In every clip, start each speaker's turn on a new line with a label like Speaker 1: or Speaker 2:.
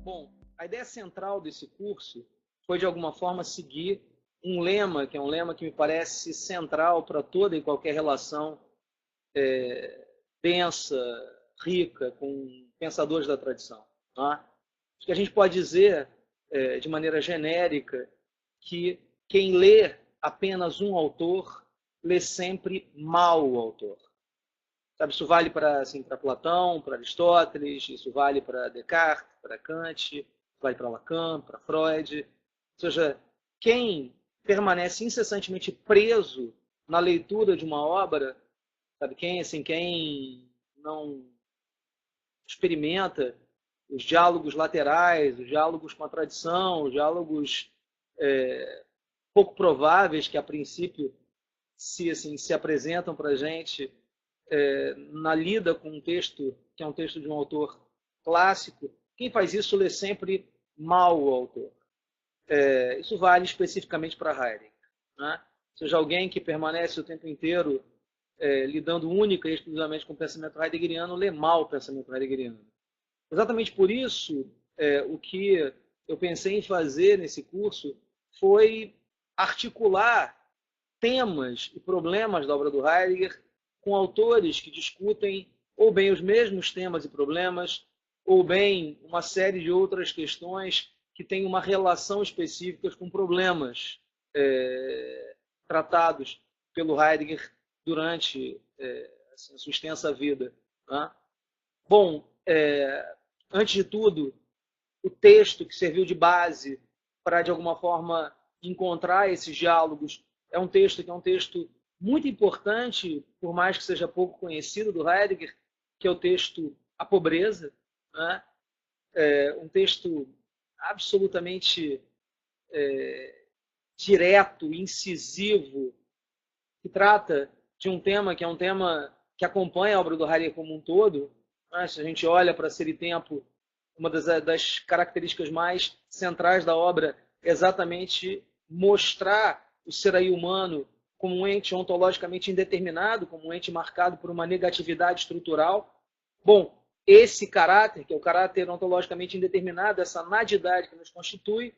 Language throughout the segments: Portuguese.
Speaker 1: Bom, a ideia central desse curso foi, de alguma forma, seguir um lema, que é um lema que me parece central para toda e qualquer relação densa, rica, com pensadores da tradição. Tá? Acho que a gente pode dizer, de maneira genérica, que quem lê apenas um autor, lê sempre mal o autor. Sabe, isso vale para Platão, para Aristóteles, isso vale para Descartes, para Kant, vale para Lacan, para Freud. Ou seja, quem permanece incessantemente preso na leitura de uma obra, sabe, quem não experimenta os diálogos laterais, os diálogos com a tradição, os diálogos pouco prováveis que, a princípio, se apresentam para a gente na lida com um texto que é um texto de um autor clássico, quem faz isso lê sempre mal o autor. Isso vale especificamente para Heidegger. Né? Ou seja, alguém que permanece o tempo inteiro lidando única e exclusivamente com o pensamento heideggeriano, lê mal o pensamento heideggeriano. Exatamente por isso, o que eu pensei em fazer nesse curso foi articular temas e problemas da obra do Heidegger com autores que discutem ou bem os mesmos temas e problemas, ou bem uma série de outras questões que têm uma relação específica com problemas tratados pelo Heidegger durante a sua extensa vida. Né? Bom, antes de tudo, o texto que serviu de base para, de alguma forma, encontrar esses diálogos é um texto muito importante, por mais que seja pouco conhecido, do Heidegger, que é o texto A Pobreza. Né? Um texto absolutamente direto, incisivo, que trata de um tema que é um tema que acompanha a obra do Heidegger como um todo. Né? Se a gente olha para Ser e Tempo, uma das características mais centrais da obra é exatamente mostrar o ser aí humano como um ente ontologicamente indeterminado, como um ente marcado por uma negatividade estrutural. Bom, esse caráter, que é o caráter ontologicamente indeterminado, essa nadidade que nos constitui,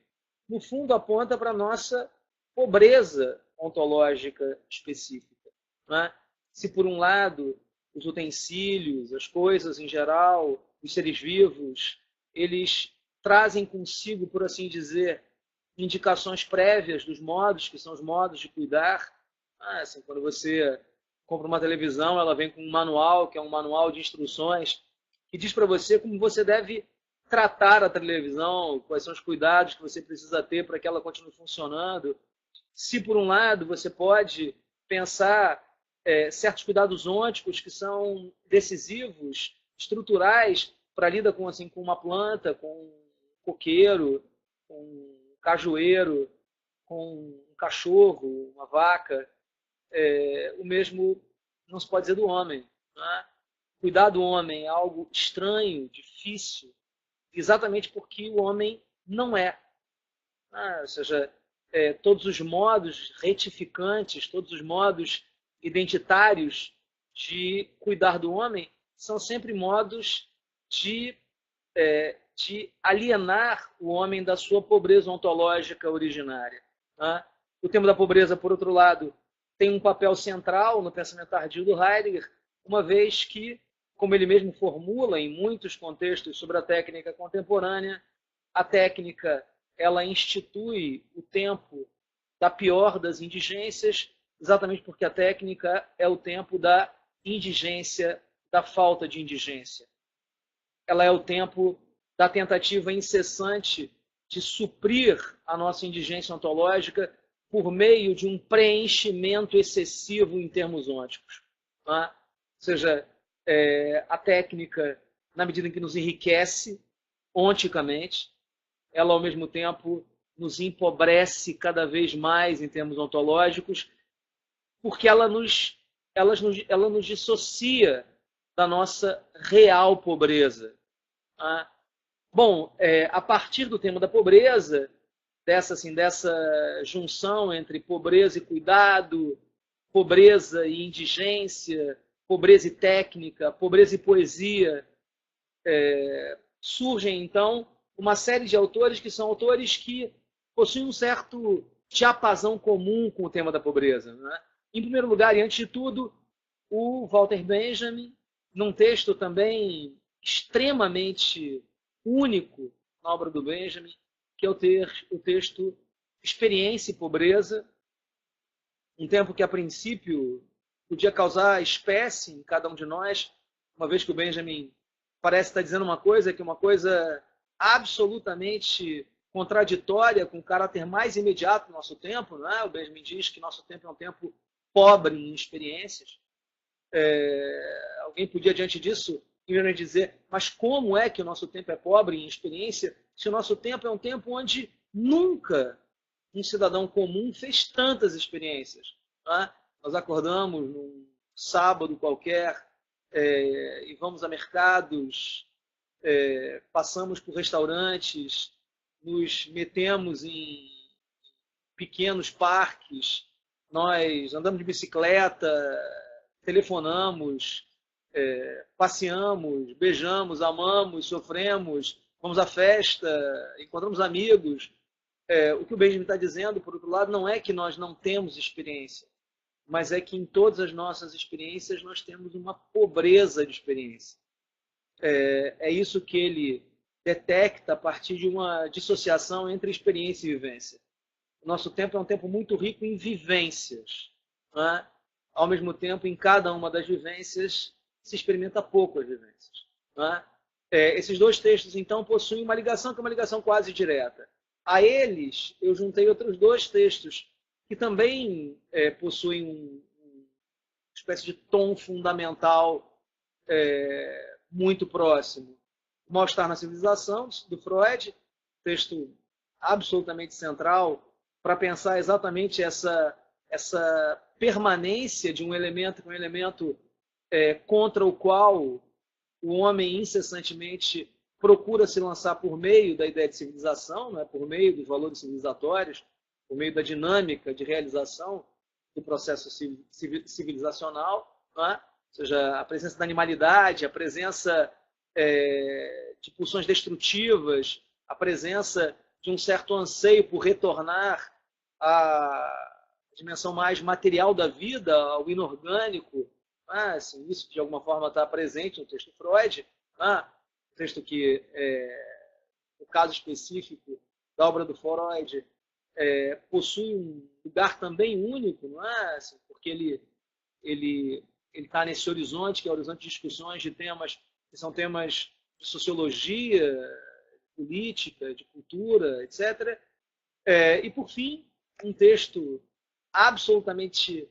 Speaker 1: no fundo aponta para a nossa pobreza ontológica específica. Né? Se, por um lado, os utensílios, as coisas em geral, os seres vivos, eles trazem consigo, por assim dizer, indicações prévias dos modos, que são os modos de cuidar. Assim, quando você compra uma televisão, ela vem com um manual, que é um manual de instruções, que diz para você como você deve tratar a televisão, quais são os cuidados que você precisa ter para que ela continue funcionando. Se, por um lado, você pode pensar certos cuidados ônticos que são decisivos, estruturais, para lidar com uma planta, com um coqueiro, com um cajueiro, com um cachorro, uma vaca, o mesmo não se pode dizer do homem. Né? Cuidar do homem é algo estranho, difícil, exatamente porque o homem não é. Ou seja, todos os modos retificantes, todos os modos identitários de cuidar do homem são sempre modos de alienar o homem da sua pobreza ontológica originária. Né? O tema da pobreza, por outro lado, tem um papel central no pensamento tardio do Heidegger, uma vez que, como ele mesmo formula em muitos contextos sobre a técnica contemporânea, a técnica ela institui o tempo da pior das indigências, exatamente porque a técnica é o tempo da indigência, da falta de indigência. Ela é o tempo da tentativa incessante de suprir a nossa indigência ontológica por meio de um preenchimento excessivo em termos ônticos. Tá? Ou seja, a técnica, na medida em que nos enriquece onticamente, ela, ao mesmo tempo, nos empobrece cada vez mais em termos ontológicos, porque ela nos dissocia da nossa real pobreza. Tá? Bom, a partir do tema da pobreza, dessa junção entre pobreza e cuidado, pobreza e indigência, pobreza e técnica, pobreza e poesia, surgem, então, uma série de autores que são autores que possuem um certo diapasão comum com o tema da pobreza. Né? Em primeiro lugar, e antes de tudo, o Walter Benjamin, num texto também extremamente único na obra do Benjamin, que é o texto Experiência e Pobreza, um tempo que, a princípio, podia causar espécie em cada um de nós, uma vez que o Benjamin parece estar dizendo uma coisa que é uma coisa absolutamente contraditória com o caráter mais imediato do nosso tempo. Não é? O Benjamin diz que nosso tempo é um tempo pobre em experiências. Alguém podia, diante disso, dizer, mas como é que o nosso tempo é pobre em experiência se o nosso tempo é um tempo onde nunca um cidadão comum fez tantas experiências? Não é? Nós acordamos num sábado qualquer e vamos a mercados, passamos por restaurantes, nos metemos em pequenos parques, nós andamos de bicicleta, telefonamos, passeamos, beijamos, amamos, sofremos, vamos à festa, encontramos amigos. O que o Benjamin está dizendo, por outro lado, não é que nós não temos experiência, mas é que em todas as nossas experiências nós temos uma pobreza de experiência. É isso que ele detecta a partir de uma dissociação entre experiência e vivência. O nosso tempo é um tempo muito rico em vivências. Não é? Ao mesmo tempo, em cada uma das vivências, se experimenta pouco as vivências. Não é? Esses dois textos, então, possuem uma ligação que é uma ligação quase direta. A eles, eu juntei outros dois textos que também possuem uma espécie de tom fundamental muito próximo. O Mal-Estar na Civilização, do Freud, texto absolutamente central para pensar exatamente essa permanência de um elemento contra o qual o homem incessantemente procura se lançar por meio da ideia de civilização, né, por meio dos valores civilizatórios, por meio da dinâmica de realização do processo civilizacional, né? Ou seja, a presença da animalidade, a presença de pulsões destrutivas, a presença de um certo anseio por retornar à dimensão mais material da vida, ao inorgânico. Assim, isso, de alguma forma, está presente no texto Freud, texto que, no caso específico da obra do Freud, possui um lugar também único, não é? Assim, porque ele está nesse horizonte, que é o horizonte de discussões de temas que são temas de sociologia, política, de cultura, etc. E, por fim, um texto absolutamente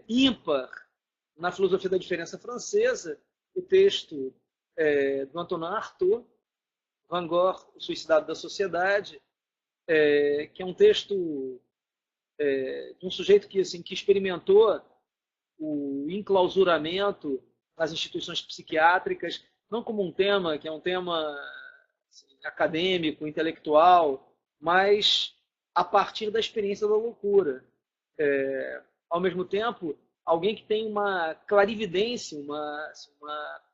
Speaker 1: ímpar na filosofia da diferença francesa, o texto do Antonin Artaud, Van Gogh, O Suicidado da Sociedade, que é um texto de um sujeito que experimentou o enclausuramento nas instituições psiquiátricas, não como um tema que é um tema acadêmico, intelectual, mas a partir da experiência da loucura. Ao mesmo tempo, alguém que tem uma clarividência, uma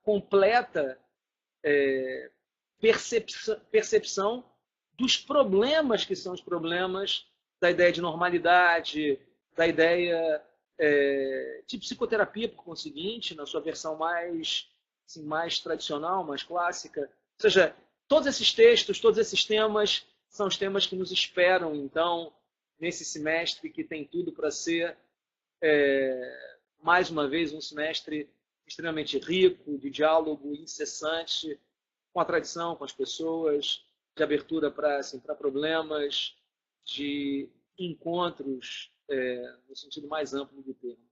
Speaker 1: completa percepção dos problemas que são os problemas da ideia de normalidade, da ideia de psicoterapia, por conseguinte, na sua versão mais tradicional, mais clássica. Ou seja, todos esses textos, todos esses temas são os temas que nos esperam, então, nesse semestre que tem tudo para ser, mais uma vez, um semestre extremamente rico, de diálogo incessante com a tradição, com as pessoas, de abertura para problemas, de encontros no sentido mais amplo do termo.